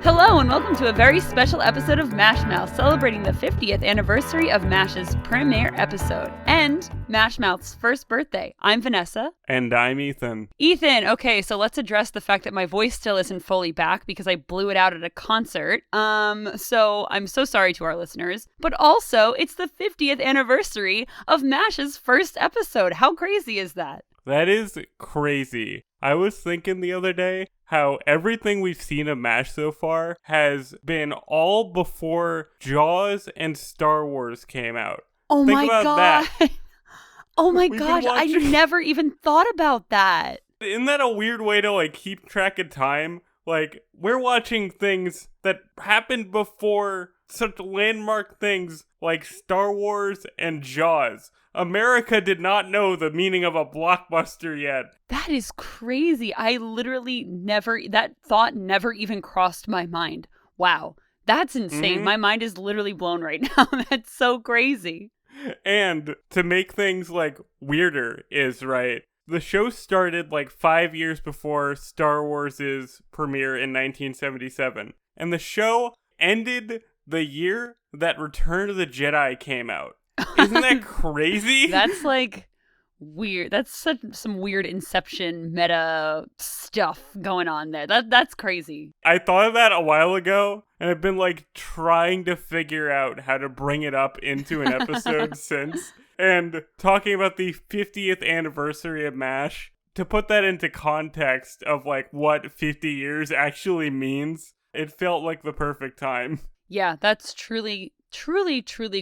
Hello and welcome to a very special episode of MASHmouth, celebrating the 50th anniversary of MASH's premiere episode and MASHmouth's first birthday. I'm Vanessa. And I'm Ethan. Ethan, okay, so let's address the fact that my voice still isn't fully back because I blew it out at a concert. So I'm so sorry to our listeners. But also, it's the 50th anniversary of MASH's first episode. How crazy is that? That is crazy. I was thinking the other day how everything we've seen of MASH so far has been all before Jaws and Star Wars came out. Oh Think my about God. that. Oh my We've gosh, been I watching- never even thought about that. Isn't that a weird way to keep track of time? We're watching things that happened before such landmark things like Star Wars and Jaws. America did not know the meaning of a blockbuster yet. That is crazy. I literally that thought never even crossed my mind. Wow, that's insane. Mm-hmm. My mind is literally blown right now. That's so crazy. And to make things weirder is the show started 5 years before Star Wars' premiere in 1977. And the show ended the year that Return of the Jedi came out. Isn't that crazy? That's weird. That's some weird Inception meta stuff going on there. That's crazy. I thought of that a while ago, and I've been trying to figure out how to bring it up into an episode since. And talking about the 50th anniversary of MASH, to put that into context of what 50 years actually means, it felt like the perfect time. Yeah, that's truly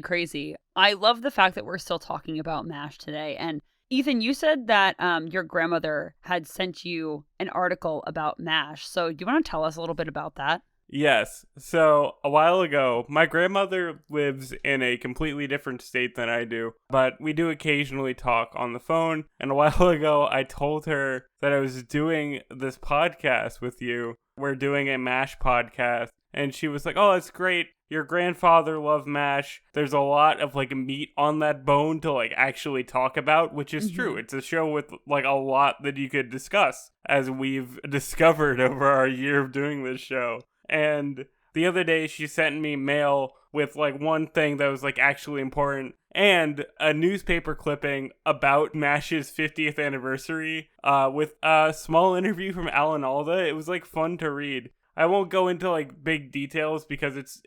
crazy. I love the fact that we're still talking about MASH today. And Ethan, you said that your grandmother had sent you an article about MASH. So do you want to tell us a little bit about that? Yes. So a while ago, my grandmother lives in a completely different state than I do, but we do occasionally talk on the phone. And a while ago, I told her that I was doing this podcast with you. We're doing a MASH podcast. And she was like, "Oh, that's great. Your grandfather loved MASH. There's a lot of meat on that bone to actually talk about," which is true. It's a show with a lot that you could discuss, as we've discovered over our year of doing this show. And the other day she sent me mail with one thing that was actually important, and a newspaper clipping about MASH's 50th anniversary with a small interview from Alan Alda. It was fun to read. I won't go into big details because it's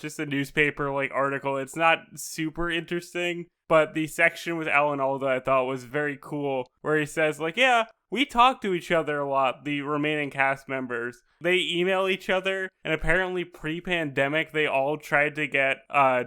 just a newspaper article. It's not super interesting, but the section with Alan Alda I thought was very cool, where he says yeah, we talk to each other a lot, the remaining cast members. They email each other, and apparently pre-pandemic they all tried to get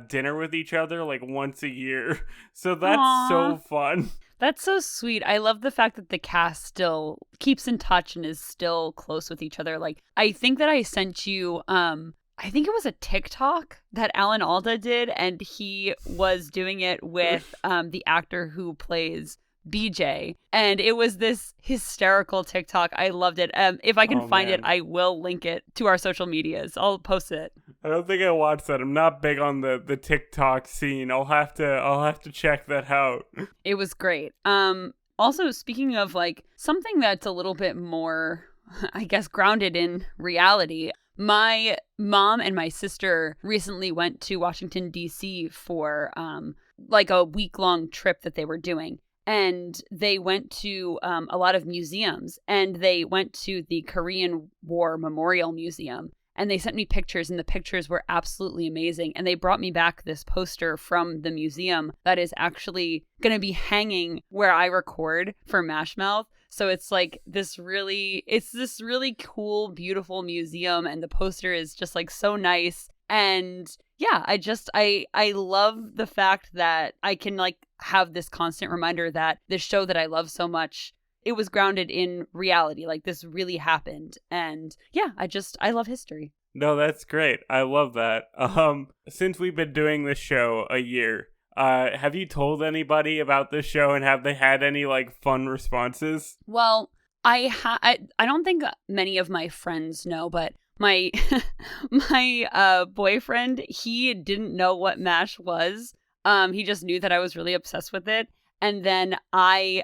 dinner with each other once a year. So that's Aww. So fun. That's so sweet. I love the fact that the cast still keeps in touch and is still close with each other. I think that I sent you, I think it was a TikTok that Alan Alda did, and he was doing it with the actor who plays BJ. And it was this hysterical TikTok. I loved it. If I can find it, I will link it to our social medias. I'll post it. I don't think I watched that. I'm not big on the TikTok scene. I'll have to check that out. It was great. Also, speaking of something that's a little bit more, I guess, grounded in reality, my mom and my sister recently went to Washington, D.C. for a week-long trip that they were doing. And they went to a lot of museums, and they went to the Korean War Memorial Museum. And they sent me pictures, and the pictures were absolutely amazing. And they brought me back this poster from the museum that is actually going to be hanging where I record for MASHmouth. So it's this really cool, beautiful museum. And the poster is just so nice. And yeah, I love the fact that I can have this constant reminder that this show that I love so much, it was grounded in reality. This really happened. And yeah, I love history. No, that's great. I love that. Since we've been doing this show a year, have you told anybody about this show, and have they had any fun responses? Well, I don't think many of my friends know, but my boyfriend, he didn't know what MASH was. He just knew that I was really obsessed with it. And then I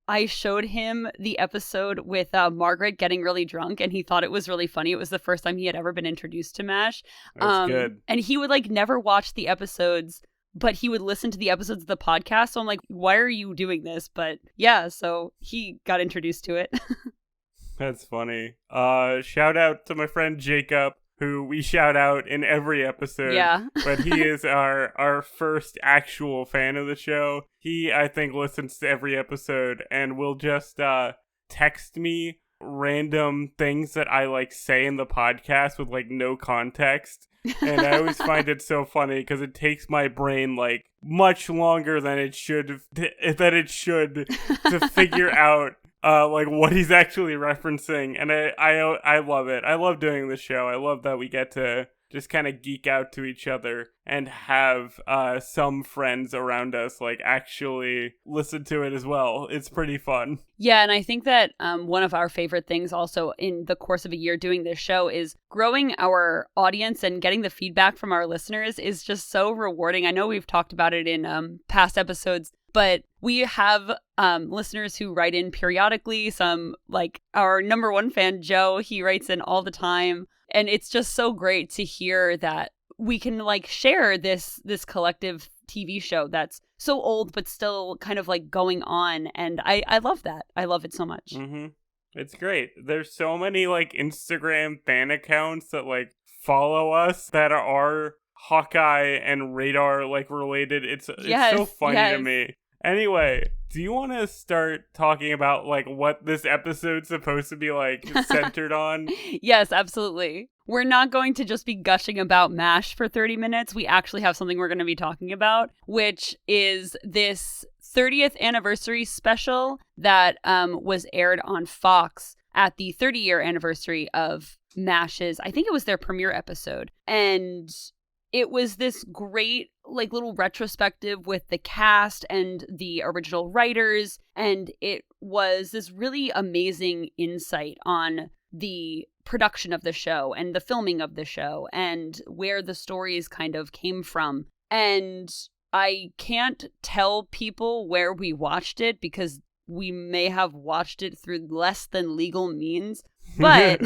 I showed him the episode with Margaret getting really drunk, and he thought it was really funny. It was the first time he had ever been introduced to MASH. That's good. And he would like never watch the episodes, but he would listen to the episodes of the podcast. So I'm like, why are you doing this? But yeah, so he got introduced to it. That's funny. Shout out to my friend Jacob, who we shout out in every episode. Yeah. But he is our first actual fan of the show. He, I think, listens to every episode and will just text me random things that I like say in the podcast with like no context. And I always find it so funny because it takes my brain like much longer than it should to figure out like what he's actually referencing. And I love it. I love doing this show. I love that we get to just kind of geek out to each other and have some friends around us like actually listen to it as well. It's pretty fun. Yeah, and I think that one of our favorite things also in the course of a year doing this show is growing our audience and getting the feedback from our listeners is just so rewarding. I know we've talked about it in past episodes, but we have listeners who write in periodically. Some, like our number one fan, Joe, he writes in all the time. And it's just so great to hear that we can like share this collective TV show that's so old but still kind of like going on. And I love that. I love it so much. Mm-hmm. It's great. There's so many like Instagram fan accounts that like follow us that are Hawkeye and Radar like related. It's so funny to me. Anyway, do you want to start talking about like what this episode's supposed to be like centered on? Yes, absolutely. We're not going to just be gushing about MASH for 30 minutes. We actually have something we're going to be talking about, which is this 30th anniversary special that was aired on Fox at the 30-year anniversary of MASH's, I think it was their premiere episode. And it was this great, like, little retrospective with the cast and the original writers, and it was this really amazing insight on the production of the show and the filming of the show and where the stories kind of came from. And I can't tell people where we watched it because we may have watched it through less than legal means. But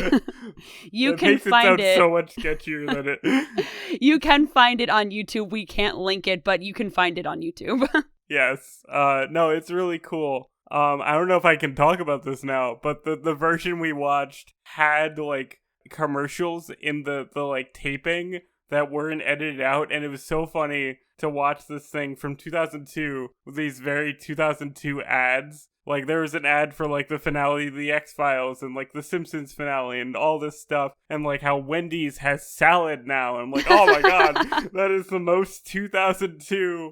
you can find it. So much sketchier than it. You can find it on YouTube. We can't link it, but you can find it on YouTube. Yes. No, it's really cool. I don't know if I can talk about this now, but the version we watched had like commercials in the like taping that weren't edited out, and it was so funny to watch this thing from 2002 with these very 2002 ads. Like, there was an ad for, like, the finale of The X-Files and, like, The Simpsons finale and all this stuff. And, like, how Wendy's has salad now. And I'm like, oh, my God. That is the most 2002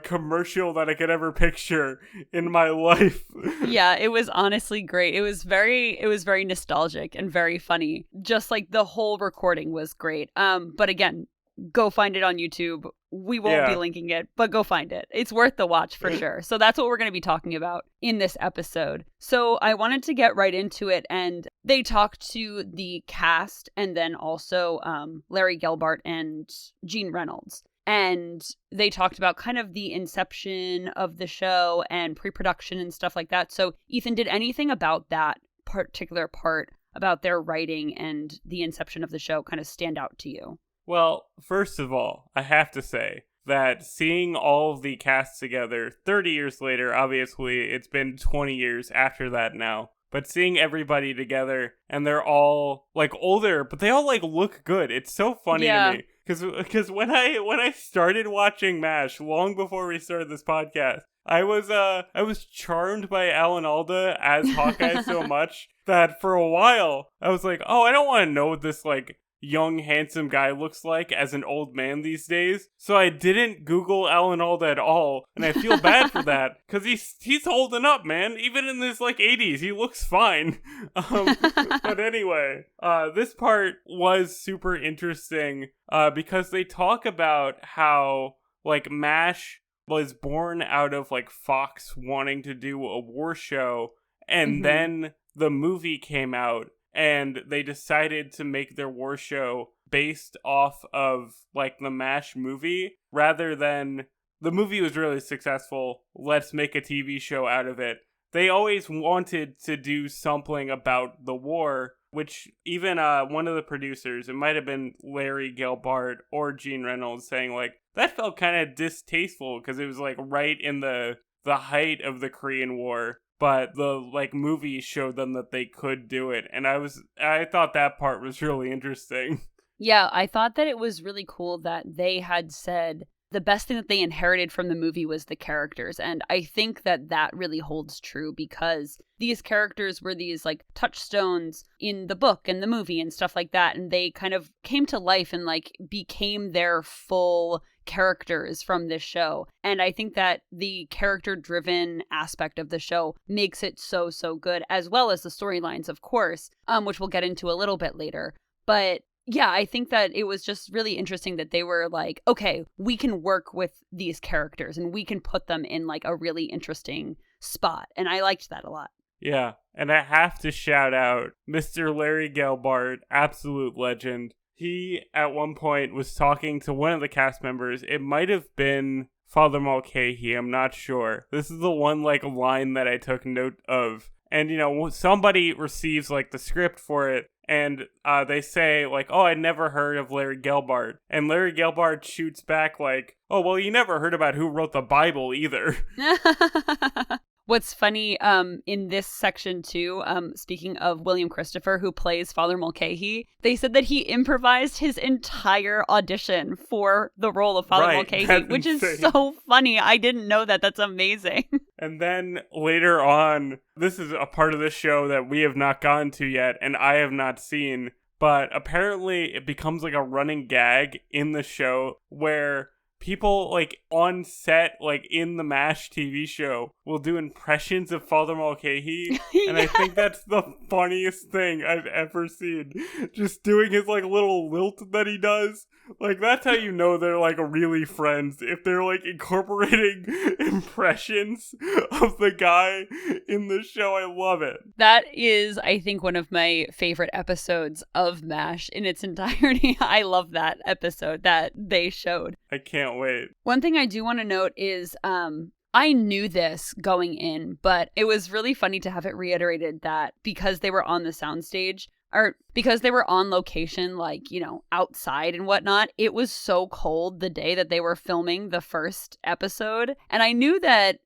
commercial that I could ever picture in my life. Yeah, it was honestly great. It was very nostalgic and very funny. Just, like, the whole recording was great. But again, go find it on YouTube. We won't be linking it, but go find it. It's worth the watch for sure. So that's what we're going to be talking about in this episode. So I wanted to get right into it, and they talked to the cast and then also Larry Gelbart and Gene Reynolds. And they talked about kind of the inception of the show and pre-production and stuff like that. So Ethan, did anything about that particular part about their writing and the inception of the show kind of stand out to you? Well, first of all, I have to say that seeing all of the cast together 30 years later, obviously it's been 20 years after that now, but seeing everybody together and they're all like older, but they all like look good. It's so funny to me because when I started watching MASH long before we started this podcast, I was charmed by Alan Alda as Hawkeye so much that for a while I was like, oh, I don't want to know what this like young, handsome guy looks like as an old man these days. So I didn't Google Alan Alda at all, and I feel bad for that, because he's holding up, man. Even in his, like, 80s, he looks fine. But anyway, this part was super interesting, because they talk about how, like, MASH was born out of, like, Fox wanting to do a war show, and then the movie came out, and they decided to make their war show based off of, like, the MASH movie, rather than the movie was really successful. Let's make a TV show out of it. they always wanted to do something about the war, which even one of the producers, it might have been Larry Gelbart or Gene Reynolds, saying like, that felt kind of distasteful because it was like right in the height of the Korean War. But the like movie showed them that they could do it. And I thought that part was really interesting. Yeah, I thought that it was really cool that they had said the best thing that they inherited from the movie was the characters. And I think that that really holds true because these characters were these like touchstones in the book and the movie and stuff like that. And they kind of came to life and like became their full characters from this show. And I think that the character-driven aspect of the show makes it so good, as well as the storylines, of course, which we'll get into a little bit later. But yeah, I think that it was just really interesting that they were like, okay, we can work with these characters and we can put them in like a really interesting spot. And I liked that a lot. Yeah, and I have to shout out Mr. Larry Gelbart, absolute legend. He, at one point, was talking to one of the cast members. It might have been Father Mulcahy, I'm not sure. This is the one, like, line that I took note of. And, you know, somebody receives, like, the script for it, and they say, like, oh, I never heard of Larry Gelbart. And Larry Gelbart shoots back, like, oh, well, you never heard about who wrote the Bible either. What's funny, in this section too, speaking of William Christopher, who plays Father Mulcahy, they said that he improvised his entire audition for the role of Father Mulcahy, which is so funny. I didn't know that. That's amazing. And then later on, this is a part of the show that we have not gotten to yet, and I have not seen, but apparently it becomes like a running gag in the show where people, like, on set, like, in the MASH TV show, will do impressions of Father Mulcahy, and I think that's the funniest thing I've ever seen. Just doing his, like, little lilt that he does. Like, that's how you know they're, like, really friends, if they're, like, incorporating impressions of the guy in the show. I love it. That is, I think, one of my favorite episodes of MASH in its entirety. I love that episode that they showed. I can't wait. One thing I do want to note is I knew this going in, but it was really funny to have it reiterated that because they were on the soundstage, or because they were on location, like, you know, outside and whatnot, it was so cold the day that they were filming the first episode. And I knew that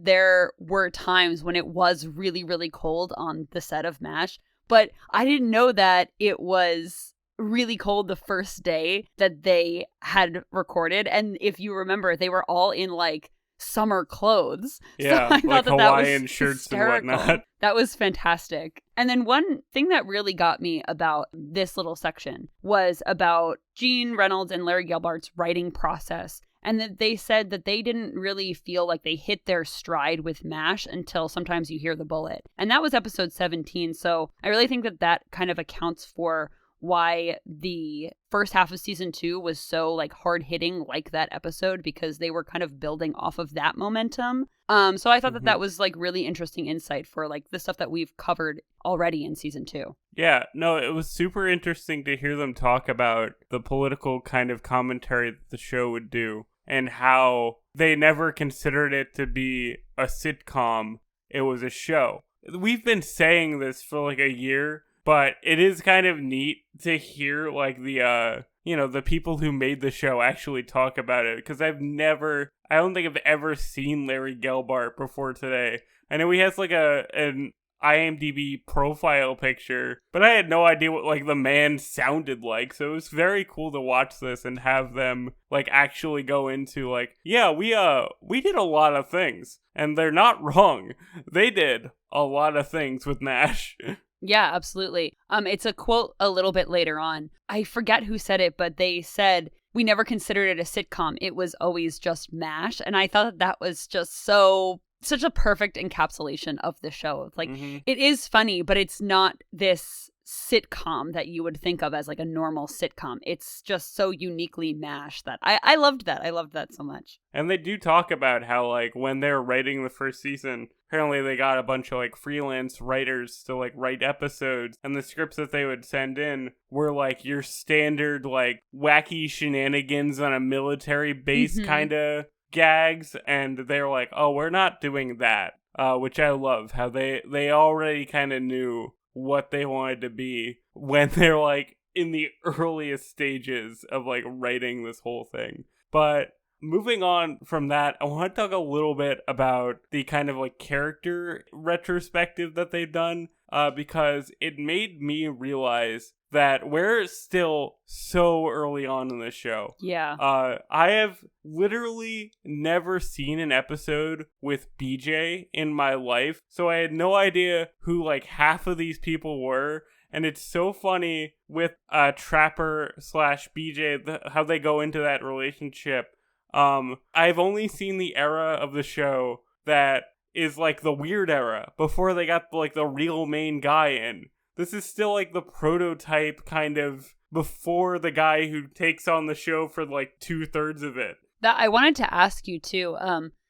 there were times when it was really, really cold on the set of MASH, but I didn't know that it was really cold the first day that they had recorded. And if you remember, they were all in like summer clothes. Yeah, so I thought like Hawaiian was shirts hysterical. and whatnot. That was fantastic. And then one thing that really got me about this little section was about Gene Reynolds and Larry Gelbart's writing process. And that they said that they didn't really feel like they hit their stride with MASH until Sometimes You Hear the Bullet. And that was episode 17. So I really think that that kind of accounts for why the first half of season 2 was so like hard hitting like that episode, because they were kind of building off of that momentum. So I thought that that was like really interesting insight for like the stuff that we've covered already in season 2. Yeah, no, it was super interesting to hear them talk about the political kind of commentary that the show would do and how they never considered it to be a sitcom. It was a show. We've been saying this for like a year, but it is kind of neat to hear, like, the, the people who made the show actually talk about it. Because I don't think I've ever seen Larry Gelbart before today. I know he has, like, an IMDb profile picture, but I had no idea what, like, the man sounded like. So it was very cool to watch this and have them, like, actually go into, like, yeah, we did a lot of things. And they're not wrong. They did a lot of things with MASH. Yeah, absolutely. It's a quote a little bit later on. I forget who said it, but they said, we never considered it a sitcom. It was always just MASH. And I thought that was just such a perfect encapsulation of the show. Like, It is funny, but it's not this sitcom that you would think of as like a normal sitcom. It's just so uniquely MASH that I loved that. I loved that so much. And they do talk about how, like, when they were writing the first season, apparently they got a bunch of, like, freelance writers to, like, write episodes, and the scripts that they would send in were, like, your standard, like, wacky shenanigans on a military base kind of gags, and they're like, oh, we're not doing that, which I love, how they already kind of knew what they wanted to be when they're like in the earliest stages of like writing this whole thing. But moving on from that, I want to talk a little bit about the kind of like character retrospective that they've done, because it made me realize that we're still so early on in the show. Yeah. I have literally never seen an episode with BJ in my life, so I had no idea who like half of these people were. And it's so funny with Trapper / BJ, how they go into that relationship. I've only seen the era of the show that is like the weird era before they got like the real main guy in. This is still like the prototype kind of before the guy who takes on the show for like 2/3 of it. That I wanted to ask you too.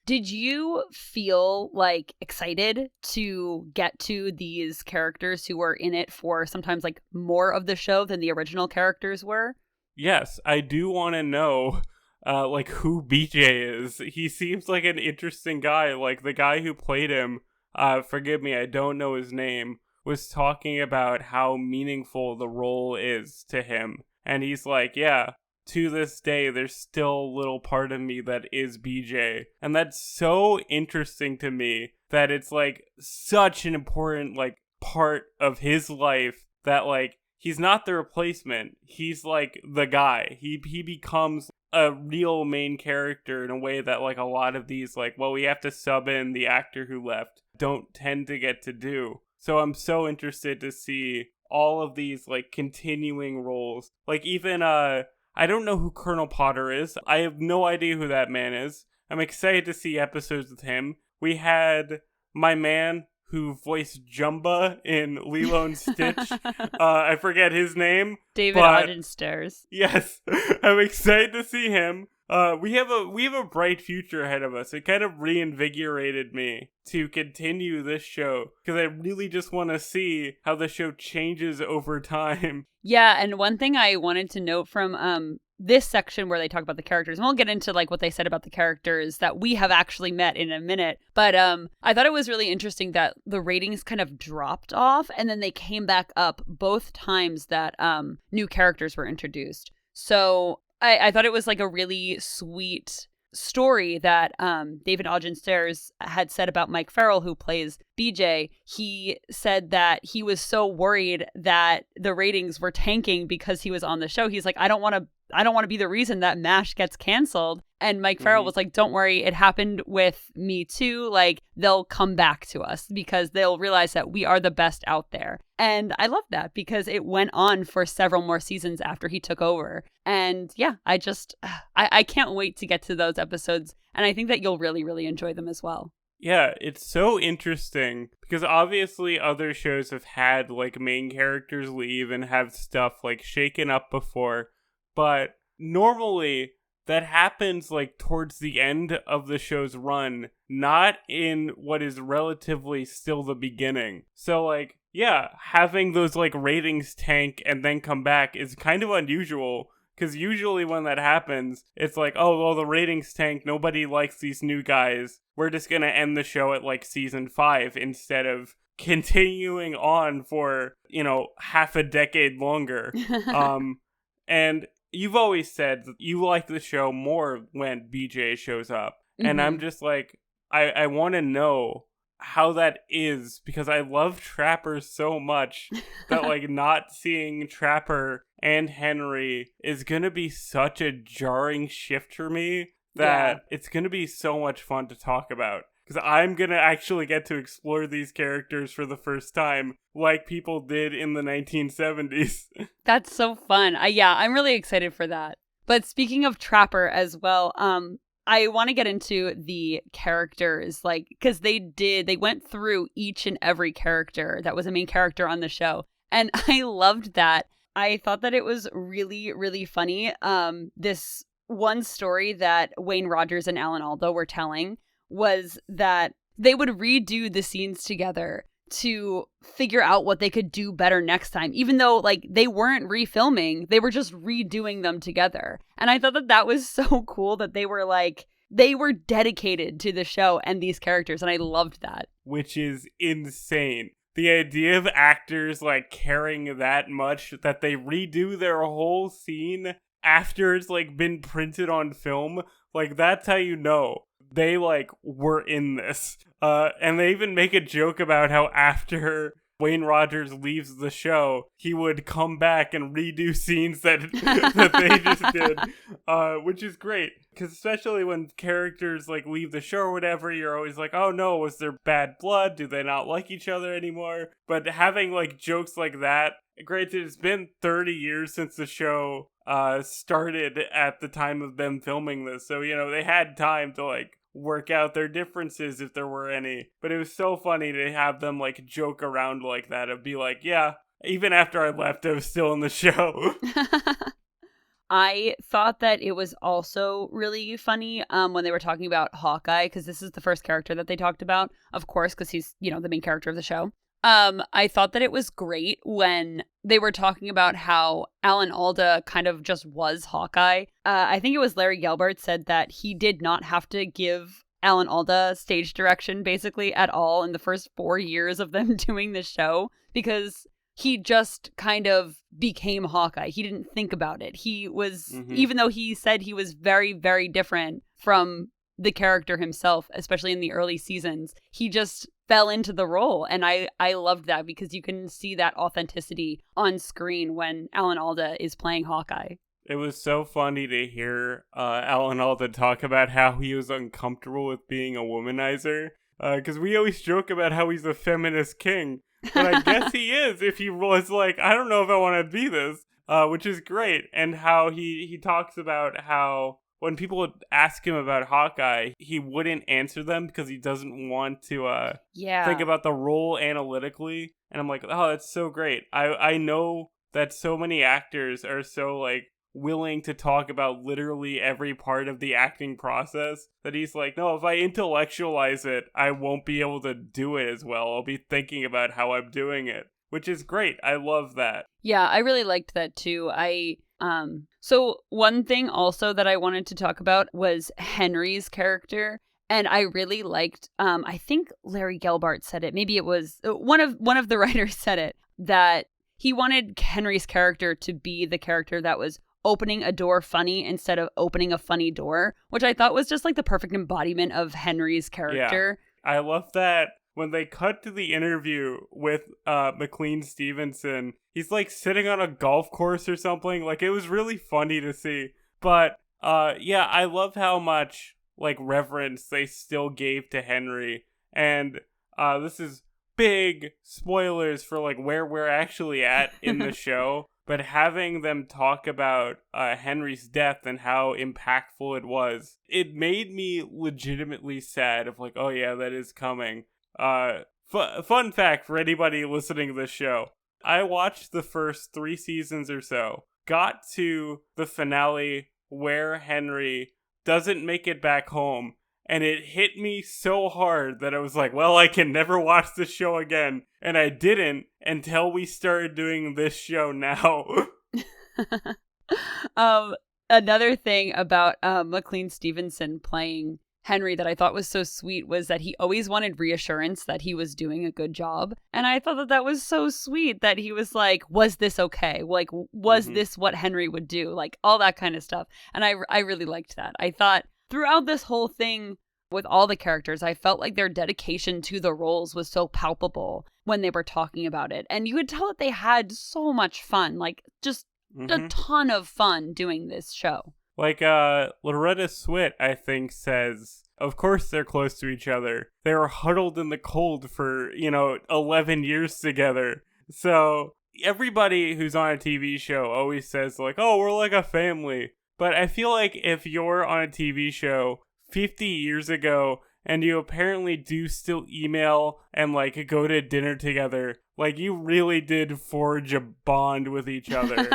Did you feel like excited to get to these characters who were in it for sometimes like more of the show than the original characters were? Yes, I do want to know like who BJ is. He seems like an interesting guy. Like the guy who played him, forgive me, I don't know his name, was talking about how meaningful the role is to him. And he's like, yeah, to this day, there's still a little part of me that is BJ. And that's so interesting to me that it's like such an important like part of his life that like he's not the replacement. He's like the guy. He becomes a real main character in a way that like a lot of these like, well, we have to sub in the actor who left don't tend to get to do. So I'm so interested to see all of these like continuing roles. Like even I don't know who Colonel Potter is. I have no idea who that man is. I'm excited to see episodes with him. We had my man who voiced Jumba in Lilo and Stitch. I forget his name. David Augenstairs. Yes, I'm excited to see him. We have a bright future ahead of us. It kind of reinvigorated me to continue this show because I really just want to see how the show changes over time. Yeah, and one thing I wanted to note from this section where they talk about the characters, and we'll get into like what they said about the characters that we have actually met in a minute, but I thought it was really interesting that the ratings kind of dropped off and then they came back up both times that new characters were introduced. So I thought it was like a really sweet story that David Augenstairs had said about Mike Farrell, who plays BJ. He said that he was so worried that the ratings were tanking because he was on the show. He's like, I don't want to be the reason that MASH gets canceled. And Mike Farrell was like, don't worry, it happened with me too. Like, they'll come back to us because they'll realize that we are the best out there. And I love that because it went on for several more seasons after he took over. And yeah, I can't wait to get to those episodes. And I think that you'll really, really enjoy them as well. Yeah, it's so interesting because obviously other shows have had like main characters leave and have stuff like shaken up before. But normally that happens like towards the end of the show's run, not in what is relatively still the beginning. So like, yeah, having those like ratings tank and then come back is kind of unusual because usually when that happens, it's like, oh, well, the ratings tank, nobody likes these new guys. We're just going to end the show at like season 5 instead of continuing on for, half a decade longer. And you've always said that you like the show more when BJ shows up. Mm-hmm. And I'm just like, I want to know how that is because I love Trapper so much that like not seeing Trapper and Henry is going to be such a jarring shift for me that it's going to be so much fun to talk about. Because I'm going to actually get to explore these characters for the first time like people did in the 1970s. That's so fun. I'm really excited for that. But speaking of Trapper as well, I want to get into the characters, like, because they went through each and every character that was a main character on the show. And I loved that. I thought that it was really, really funny. This one story that Wayne Rogers and Alan Alda were telling was that they would redo the scenes together to figure out what they could do better next time, even though like they weren't refilming, they were just redoing them together. And I thought that was so cool that they were like they were dedicated to the show and these characters, and I loved that. Which is insane. The idea of actors like caring that much that they redo their whole scene after it's like been printed on film, like that's how you know they like were in this. And they even make a joke about how after Wayne Rogers leaves the show, he would come back and redo scenes that that they just did, which is great. Because especially when characters like leave the show or whatever, you're always like, oh no, was there bad blood? Do they not like each other anymore? But having like jokes like that, granted, it's been 30 years since the show started at the time of them filming this, so you know they had time to like work out their differences if there were any. But it was so funny to have them like joke around like that and be like, yeah, even after I left, I was still in the show. I thought that it was also really funny when they were talking about Hawkeye, because this is the first character that they talked about, of course, because he's, you know, the main character of the show. I thought that it was great when they were talking about how Alan Alda kind of just was Hawkeye. I think it was Larry Gelbart said that he did not have to give Alan Alda stage direction basically at all in the first 4 years of them doing the show, because he just kind of became Hawkeye. He didn't think about it. He was, even though he said he was very, very different from the character himself, especially in the early seasons, he just fell into the role. And I loved that, because you can see that authenticity on screen when Alan Alda is playing Hawkeye. It was so funny to hear Alan Alda talk about how he was uncomfortable with being a womanizer. Because we always joke about how he's a feminist king. But I guess he is, if he was like, I don't know if I want to be this, which is great. And how he talks about how when people would ask him about Hawkeye, he wouldn't answer them because he doesn't want to think about the role analytically. And I'm like, oh, that's so great. I know that so many actors are so like willing to talk about literally every part of the acting process that he's like, no, if I intellectualize it, I won't be able to do it as well. I'll be thinking about how I'm doing it, which is great. I love that. Yeah, I really liked that too. So one thing also that I wanted to talk about was Henry's character. And I really liked, I think Larry Gelbart said it, maybe it was one of the writers said it, that he wanted Henry's character to be the character that was opening a door funny instead of opening a funny door, which I thought was just like the perfect embodiment of Henry's character. Yeah, I love that. When they cut to the interview with McLean Stevenson, he's like sitting on a golf course or something. Like, it was really funny to see. But yeah, I love how much like reverence they still gave to Henry. And this is big spoilers for like where we're actually at in the show. But having them talk about Henry's death and how impactful it was, it made me legitimately sad of like, oh yeah, that is coming. Fun fact for anybody listening to this show, I watched the first 3 seasons or so, got to the finale where Henry doesn't make it back home, and it hit me so hard that I was like, well, I can never watch this show again. And I didn't until we started doing this show now. Another thing about McLean Stevenson playing Henry that I thought was so sweet was that he always wanted reassurance that he was doing a good job. And I thought that that was so sweet that he was like, was this okay? Like, was this what Henry would do? Like, all that kind of stuff. And I really liked that. I thought throughout this whole thing with all the characters, I felt like their dedication to the roles was so palpable when they were talking about it. And you could tell that they had so much fun, like just a ton of fun doing this show. Like Loretta Swit, I think, says, of course they're close to each other. They were huddled in the cold for, 11 years together. So everybody who's on a TV show always says like, oh, we're like a family. But I feel like if you're on a TV show 50 years ago and you apparently do still email and like go to dinner together, like you really did forge a bond with each other.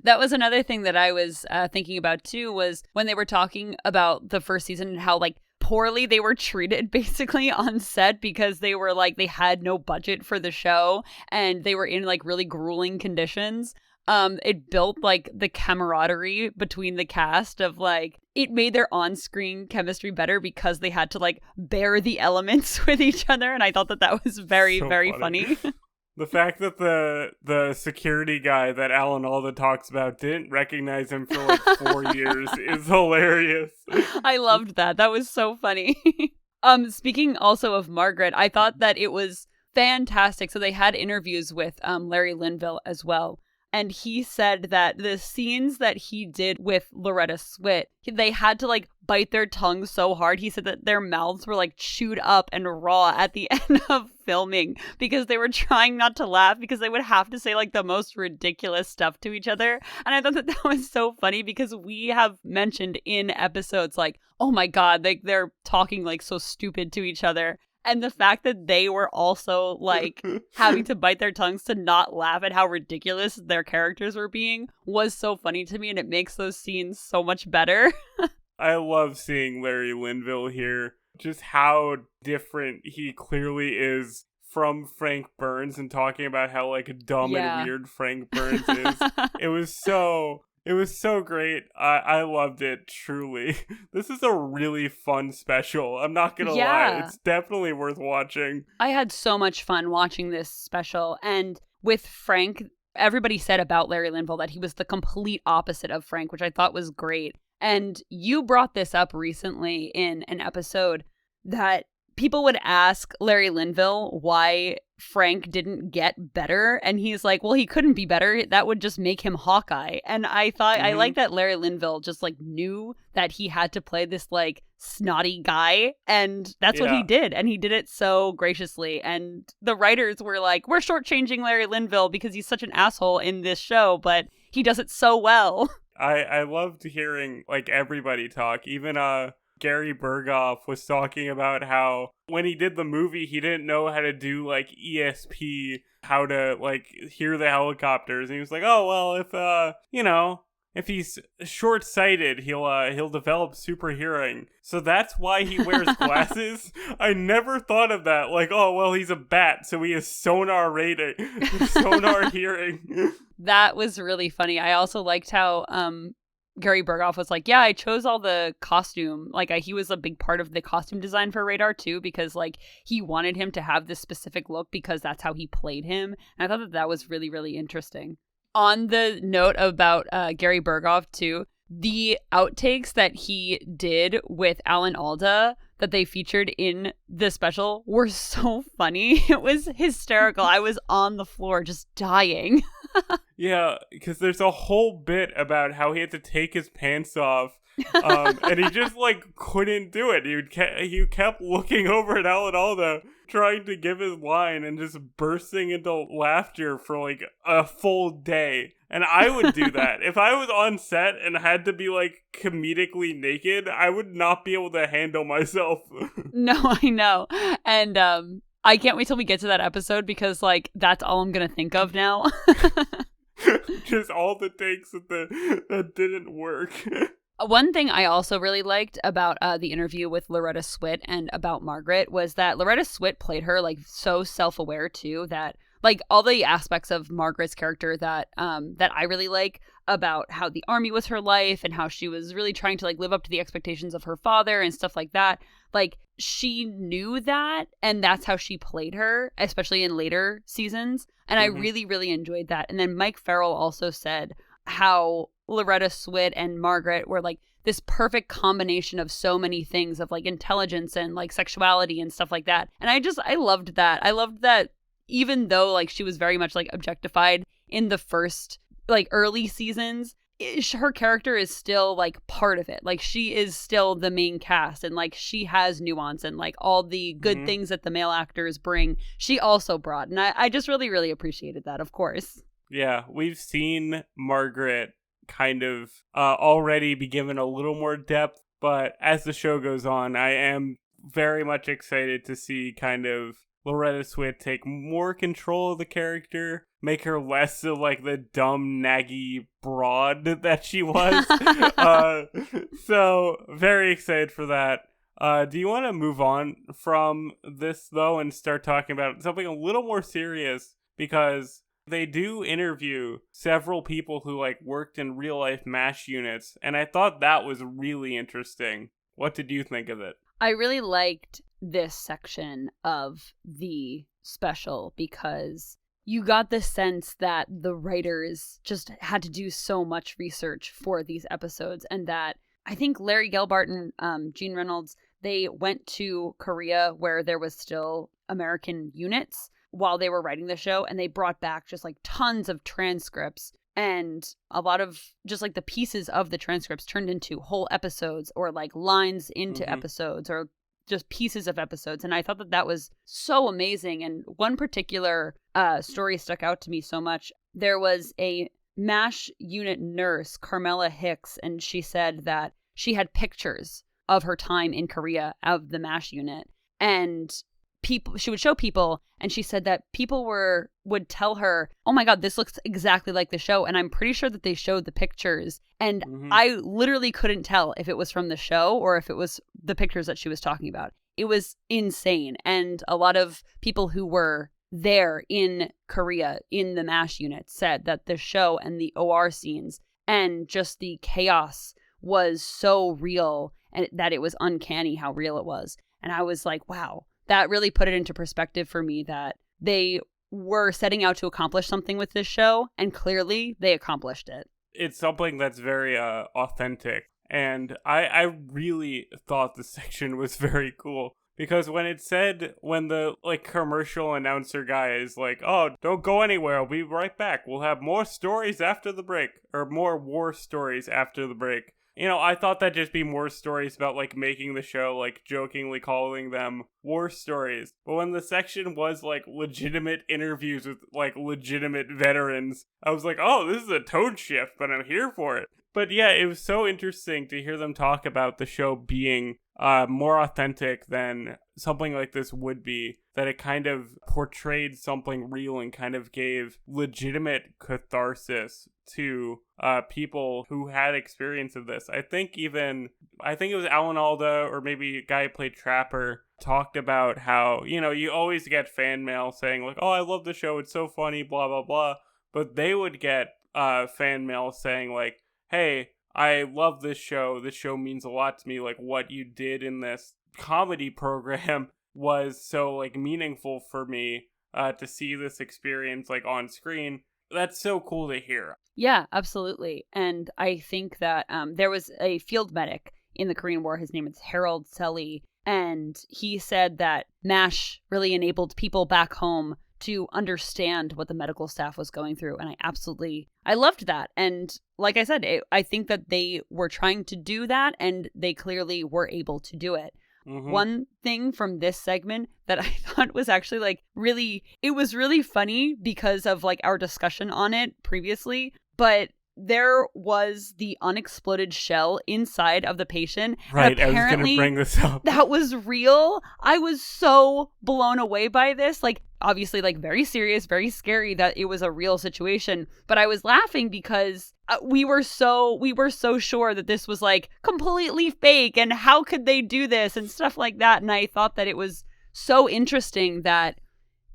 That was another thing that I was thinking about too, was when they were talking about the first season and how like poorly they were treated basically on set because they were like, they had no budget for the show and they were in like really grueling conditions. it built like the camaraderie between the cast of like, it made their on-screen chemistry better because they had to like bear the elements with each other, and I thought that was very, So very funny. funny. The fact that the security guy that Alan Alda talks about didn't recognize him for like 4 years is hilarious. I loved that. That was so funny. Speaking also of Margaret, I thought that it was fantastic. So they had interviews with Larry Linville as well. And he said that the scenes that he did with Loretta Swit, they had to like bite their tongues so hard. He said that their mouths were like chewed up and raw at the end of filming because they were trying not to laugh because they would have to say like the most ridiculous stuff to each other. And I thought that was so funny because we have mentioned in episodes like, oh my God, they're talking like so stupid to each other. And the fact that they were also, like, having to bite their tongues to not laugh at how ridiculous their characters were being was so funny to me, and it makes those scenes so much better. I love seeing Larry Linville here. Just how different he clearly is from Frank Burns, and talking about how, like, dumb and weird Frank Burns is. It was so great. I loved it, truly. This is a really fun special. I'm not gonna lie. It's definitely worth watching. I had so much fun watching this special. And with Frank, everybody said about Larry Linville that he was the complete opposite of Frank, which I thought was great. And you brought this up recently in an episode that people would ask Larry Linville why Frank didn't get better, and he's like, well, he couldn't be better. That would just make him Hawkeye. And I thought, I like that Larry Linville just like knew that he had to play this like snotty guy, and that's what he did, and he did it so graciously. And the writers were like, we're shortchanging Larry Linville because he's such an asshole in this show, but he does it so well. I loved hearing like everybody talk. Even Gary Berghoff was talking about how when he did the movie, he didn't know how to do like ESP, how to like hear the helicopters. And he was like, oh, well, if he's short-sighted, he'll develop super hearing. So that's why he wears glasses. I never thought of that. Like, oh, well, he's a bat, so he has sonar radar, sonar hearing. That was really funny. I also liked how Gary Berghoff was like, yeah, I chose all the costume. Like, he was a big part of the costume design for Radar, too, because, like, he wanted him to have this specific look because that's how he played him. And I thought that was really, really interesting. On the note about Gary Berghoff, too, the outtakes that he did with Alan Alda that they featured in the special were so funny. It was hysterical. I was on the floor just dying. Yeah, because there's a whole bit about how he had to take his pants off, and he just, like, couldn't do it. He kept looking over at Alan Alda, trying to give his line, and just bursting into laughter for, like, a full day. And I would do that. If I was on set and had to be, like, comedically naked, I would not be able to handle myself. No, I know. And I can't wait till we get to that episode because, like, that's all I'm going to think of now. Just all the takes that didn't work. One thing I also really liked about the interview with Loretta Swit and about Margaret was that Loretta Swit played her like so self-aware too, that like all the aspects of Margaret's character that I really like about how the army was her life and how she was really trying to like live up to the expectations of her father and stuff like that. Like she knew that, and that's how she played her, especially in later seasons. And I really, really enjoyed that. And then Mike Farrell also said how Loretta Swit and Margaret were like this perfect combination of so many things of like intelligence and like sexuality and stuff like that. And I loved that. I loved that even though like she was very much like objectified in the first like early seasons, her character is still like part of it. Like she is still the main cast, and like she has nuance and like all the good things that the male actors bring, she also brought. And I just really, really appreciated that, of course. Yeah, we've seen Margaret kind of already be given a little more depth, but as the show goes on, I am very much excited to see kind of Loretta Swit take more control of the character, make her less of like the dumb, naggy broad that she was. So very excited for that. Do you want to move on from this though and start talking about something a little more serious? Because They do interview several people who like worked in real life MASH units, and I thought that was really interesting. What did you think of it? I really liked this section of the special because you got the sense that the writers just had to do so much research for these episodes, and that I think Larry Gelbart and Gene Reynolds, they went to Korea where there was still American units while they were writing the show, and they brought back just like tons of transcripts, and a lot of just like the pieces of the transcripts turned into whole episodes or like lines into episodes or just pieces of episodes. And I thought that that was so amazing. And one particular story stuck out to me so much. There was a MASH unit nurse, Carmela Hicks, and she said that she had pictures of her time in Korea of the MASH unit, and she would show people, and she said that people would tell her, oh my god, this looks exactly like the show. And I'm pretty sure that they showed the pictures, and I literally couldn't tell if it was from the show or if it was the pictures that she was talking about. It was insane. And a lot of people who were there in Korea in the MASH unit said that the show and the OR scenes and just the chaos was so real, and that it was uncanny how real it was. And I was like, wow, that really put it into perspective for me that they were setting out to accomplish something with this show, and clearly they accomplished it. It's something that's very authentic, and I really thought the section was very cool, because when the like commercial announcer guy is like, oh, don't go anywhere, we'll be right back, we'll have more stories after the break, or more war stories after the break. You know, I thought that'd just be more stories about, like, making the show, like, jokingly calling them war stories. But when the section was, like, legitimate interviews with, like, legitimate veterans, I was like, oh, this is a tone shift, but I'm here for it. But yeah, it was so interesting to hear them talk about the show being more authentic than something like this would be, that it kind of portrayed something real and kind of gave legitimate catharsis to people who had experience of this. I think it was Alan Alda, or maybe a guy who played Trapper, talked about how, you know, you always get fan mail saying like, oh, I love the show, it's so funny, blah, blah, blah. But they would get fan mail saying like, hey, I love this show means a lot to me, like what you did in this comedy program was so like meaningful for me to see this experience like on screen. That's so cool to hear. Yeah, absolutely. And I think that there was a field medic in the Korean War. His name is Harold Selly. And he said that MASH really enabled people back home to understand what the medical staff was going through. And I loved that. And like I said, I think that they were trying to do that, and they clearly were able to do it. One thing from this segment that I thought was actually like it was really funny because of like our discussion on it previously, but there was the unexploded shell inside of the patient. Right, I was going to bring this up. That was real. I was so blown away by this. Like, obviously, like very serious, very scary that it was a real situation. But I was laughing because we were so sure that this was like completely fake, and how could they do this and stuff like that. And I thought that it was so interesting that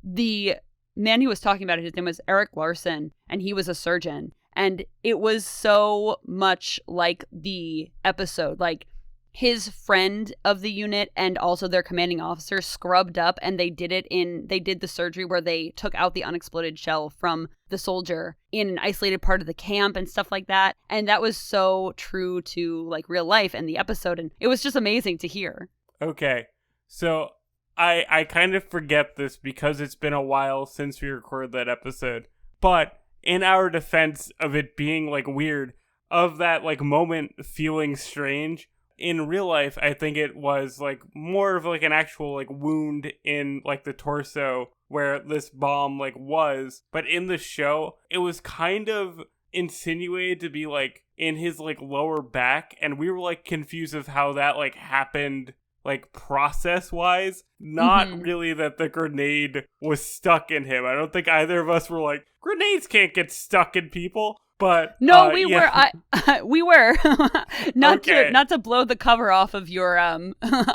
the man who was talking about it, his name was Eric Larson, and he was a surgeon. And it was so much like the episode, like his friend of the unit and also their commanding officer scrubbed up, and they did the surgery where they took out the unexploded shell from the soldier in an isolated part of the camp and stuff like that. And that was so true to like real life and the episode. And it was just amazing to hear. Okay. So I kind of forget this because it's been a while since we recorded that episode, but in our defense of it being like weird, of that like moment feeling strange, in real life I think it was like more of like an actual like wound in like the torso where this bomb like was, but in the show it was kind of insinuated to be like in his like lower back, and we were like confused of how that like happened like process wise, not really that the grenade was stuck in him. I don't think either of us were like, grenades can't get stuck in people. But no, we yeah. were. We were not Okay. to blow the cover off of your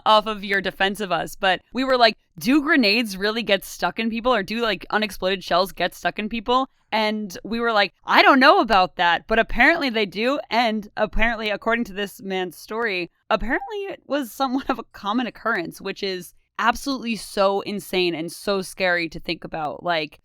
off of your defense of us, but we were like, do grenades really get stuck in people, or do like unexploded shells get stuck in people? And we were like, I don't know about that, but apparently they do. And apparently, according to this man's story, apparently it was somewhat of a common occurrence, which is absolutely so insane and so scary to think about. Like,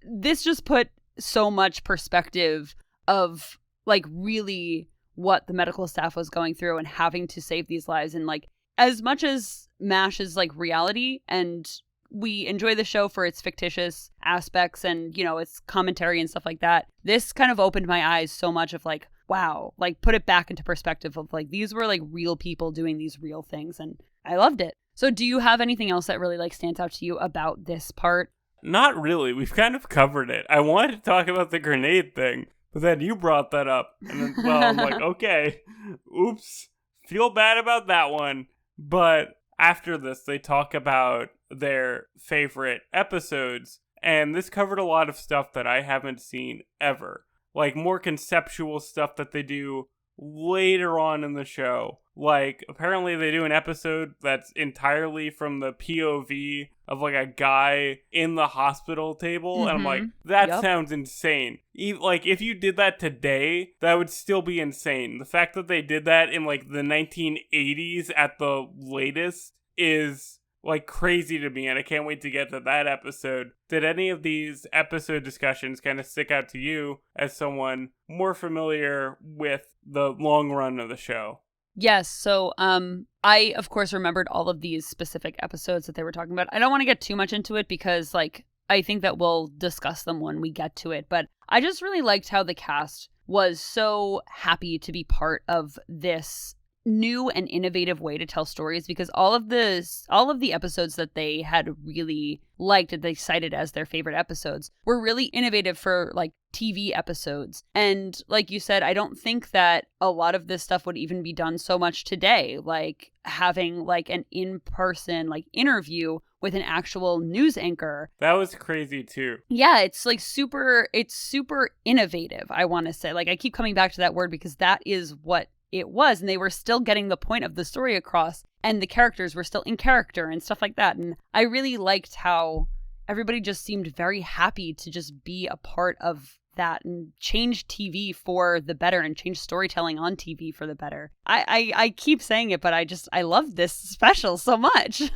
this just put so much perspective of like really what the medical staff was going through and having to save these lives. And like, as much as MASH is like reality, and we enjoy the show for its fictitious aspects and, you know, its commentary and stuff like that, this kind of opened my eyes so much of like, wow, like put it back into perspective of like, these were like real people doing these real things, and I loved it. So do you have anything else that really like stands out to you about this part? Not really. We've kind of covered it. I wanted to talk about the grenade thing, but then you brought that up. And then, well, I'm like, okay, oops, feel bad about that one. But after this, they talk about their favorite episodes. And this covered a lot of stuff that I haven't seen ever. Like more conceptual stuff that they do later on in the show. Like, apparently they do an episode that's entirely from the POV of, like, a guy in the hospital table. And I'm like, that sounds insane. Like, if you did that today, that would still be insane. The fact that they did that in, like, the 1980s at the latest is, like, crazy to me. And I can't wait to get to that episode. Did any of these episode discussions kind of stick out to you as someone more familiar with the long run of the show? Yes. So I, of course, remembered all of these specific episodes that they were talking about. I don't want to get too much into it because, like, I think that we'll discuss them when we get to it. But I just really liked how the cast was so happy to be part of this new and innovative way to tell stories, because all of the episodes that they had really liked and they cited as their favorite episodes were really innovative for like TV episodes. And like you said, I don't think that a lot of this stuff would even be done so much today, like having like an in-person like interview with an actual news anchor. That was crazy too. Yeah, it's like super innovative, I want to say. Like, I keep coming back to that word because that is what it was, and they were still getting the point of the story across, and the characters were still in character and stuff like that. And I really liked how everybody just seemed very happy to just be a part of that and change TV for the better and change storytelling on TV for the better. I keep saying it, but I love this special so much.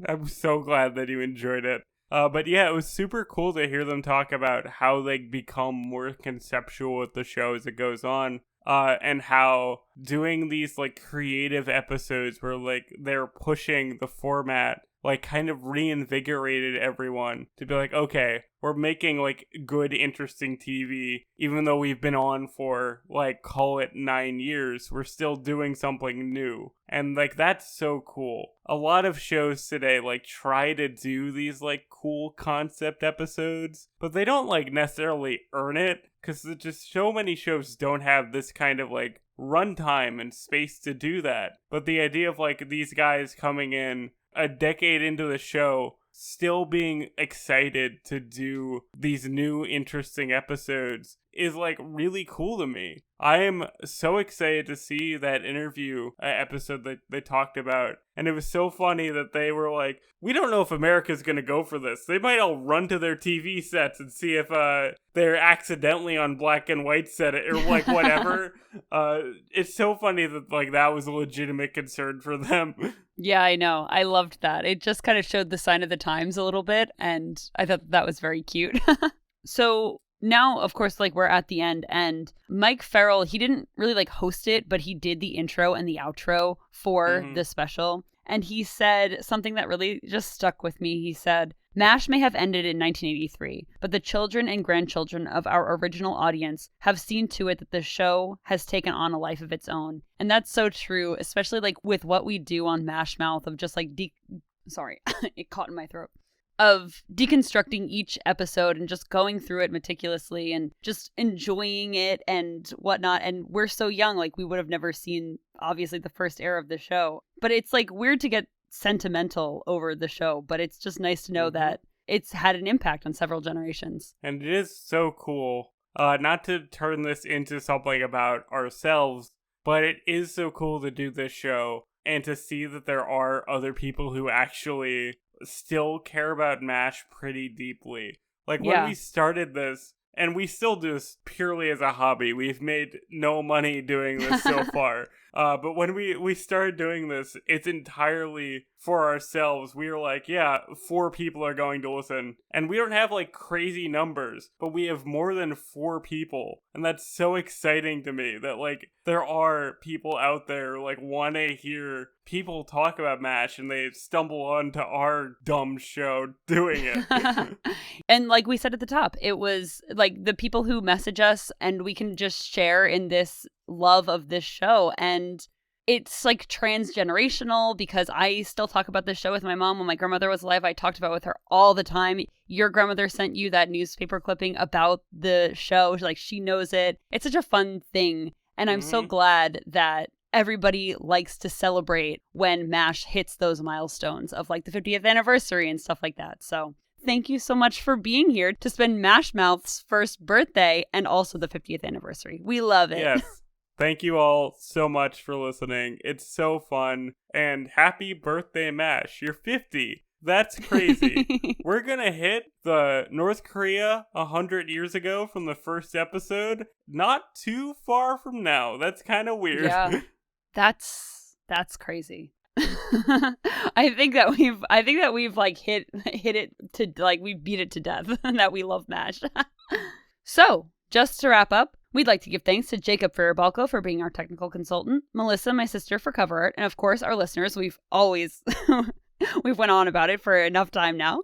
I'm so glad that you enjoyed it. But yeah, it was super cool to hear them talk about how they become more conceptual with the show as it goes on. And how doing these like creative episodes where like they're pushing the format, like kind of reinvigorated everyone to be like, okay, we're making like good, interesting TV, even though we've been on for like, call it 9 years, we're still doing something new. And like, that's so cool. A lot of shows today like try to do these like cool concept episodes, but they don't like necessarily earn it. Because just so many shows don't have this kind of, like, runtime and space to do that. But the idea of, like, these guys coming in a decade into the show, still being excited to do these new, interesting episodes is, like, really cool to me. I am so excited to see that interview episode that they talked about. And it was so funny that they were like, we don't know if America's going to go for this. They might all run to their TV sets and see if they're accidentally on black and white set or like whatever. It's so funny that like that was a legitimate concern for them. Yeah, I know. I loved that. It just kind of showed the sign of the times a little bit. And I thought that was very cute. So now, of course, like we're at the end, and Mike Farrell, he didn't really like host it, but he did the intro and the outro for the special. And he said something that really just stuck with me. He said, MASH may have ended in 1983, but the children and grandchildren of our original audience have seen to it that the show has taken on a life of its own. And that's so true, especially like with what we do on MASHmouth of just like, sorry, it caught in my throat. Of deconstructing each episode and just going through it meticulously and just enjoying it and whatnot. And we're so young, like we would have never seen, obviously, the first era of the show. But it's like weird to get sentimental over the show, but it's just nice to know that it's had an impact on several generations. And it is so cool not to turn this into something about ourselves, but it is so cool to do this show and to see that there are other people who actually still care about MASH pretty deeply. Like, when we started this, and we still do this purely as a hobby. We've made no money doing this so far. But when we started doing this, it's entirely for ourselves. We were like, yeah, 4 people are going to listen. And we don't have like crazy numbers, but we have more than 4 people. And that's so exciting to me that like there are people out there like want to hear people talk about MASH and they stumble onto our dumb show doing it. And like we said at the top, it was like the people who message us and we can just share in this love of this show. And it's like transgenerational because I still talk about this show with my mom. When my grandmother was alive, I talked about it with her all the time. Your grandmother sent you that newspaper clipping about the show. Like, she knows it. It's such a fun thing. And I'm so glad that everybody likes to celebrate when MASH hits those milestones of like the 50th anniversary and stuff like that. So thank you so much for being here to spend MASHmouth's first birthday and also the 50th anniversary. We love it. Yes. Thank you all so much for listening. It's so fun. And happy birthday, MASH. You're 50. That's crazy. We're going to hit the North Korea 100 years ago from the first episode. Not too far from now. That's kind of weird. Yeah. That's crazy. I think that we've like hit it to like we beat it to death and that we love MASH. So, just to wrap up, we'd like to give thanks to Jacob Faribalco for being our technical consultant, Melissa, my sister, for cover art, and of course our listeners. We've went on about it for enough time now.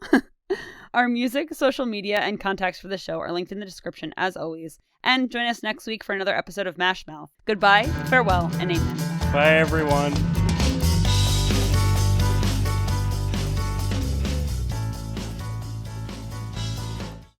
Our music, social media, and contacts for the show are linked in the description as always. And join us next week for another episode of MASHmouth. Goodbye, farewell, and amen. Bye, everyone.